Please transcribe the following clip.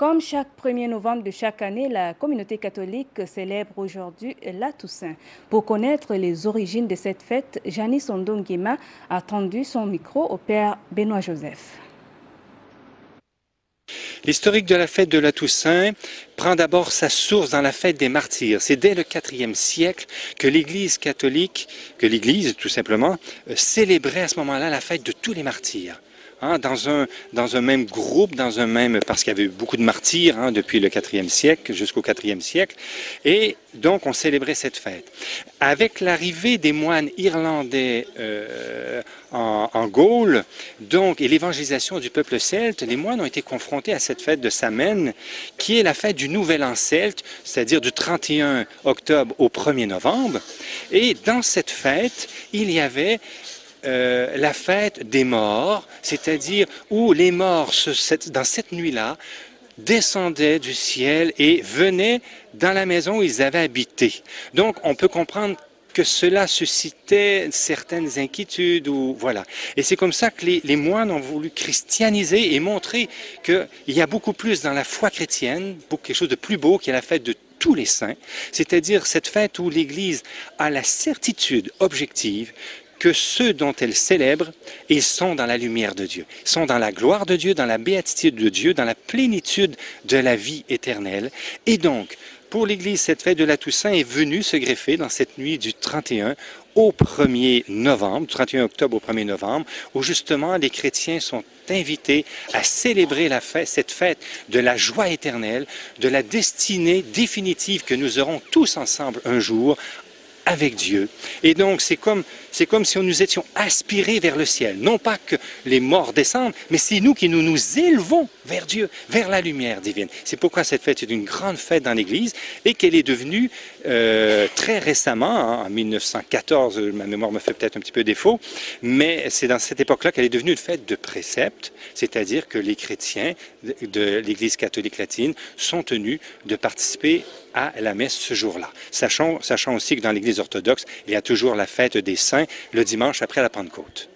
Comme chaque 1er novembre de chaque année, la communauté catholique célèbre aujourd'hui la Toussaint. Pour connaître les origines de cette fête, Janice Ondonguema a tendu son micro au père Benoît Joseph. L'historique de la fête de la Toussaint prend d'abord sa source dans la fête des martyrs. C'est dès le IVe siècle que l'Église catholique, que l'Église tout simplement, célébrait à ce moment-là la fête de tous les martyrs. Dans un même groupe, parce qu'il y avait eu beaucoup de martyrs depuis le IVe siècle jusqu'au IVe siècle, et donc on célébrait cette fête. Avec l'arrivée des moines irlandais en Gaule, donc, et l'évangélisation du peuple celte, les moines ont été confrontés à cette fête de Samhain, qui est la fête du Nouvel An celte, c'est-à-dire du 31 octobre au 1er novembre. Et dans cette fête, il y avait la fête des morts, c'est-à-dire où les morts, dans cette nuit-là, descendaient du ciel et venaient dans la maison où ils avaient habité. Donc, on peut comprendre que cela suscitait certaines inquiétudes, voilà. Et c'est comme ça que les moines ont voulu christianiser et montrer qu'il y a beaucoup plus dans la foi chrétienne, quelque chose de plus beau qui est la fête de tous les saints, c'est-à-dire cette fête où l'Église a la certitude objective que ceux dont elle célèbre, ils sont dans la lumière de Dieu. Ils sont dans la gloire de Dieu, dans la béatitude de Dieu, dans la plénitude de la vie éternelle. Et donc, pour l'Église, cette fête de la Toussaint est venue se greffer dans cette nuit du 31 au 1er novembre, du 31 octobre au 1er novembre, où justement les chrétiens sont invités à célébrer cette fête de la joie éternelle, de la destinée définitive que nous aurons tous ensemble un jour avec Dieu. Et donc, c'est comme si nous étions aspirés vers le ciel. Non pas que les morts descendent, mais c'est nous qui nous élevons vers Dieu, vers la lumière divine. C'est pourquoi cette fête est une grande fête dans l'Église et qu'elle est devenue très récemment, en 1914, ma mémoire me fait peut-être un petit peu défaut, mais c'est dans cette époque-là qu'elle est devenue une fête de précepte, c'est-à-dire que les chrétiens de l'Église catholique latine sont tenus de participer à la messe ce jour-là. Sachant aussi que dans l'Église orthodoxe, il y a toujours la fête des saints le dimanche après la Pentecôte.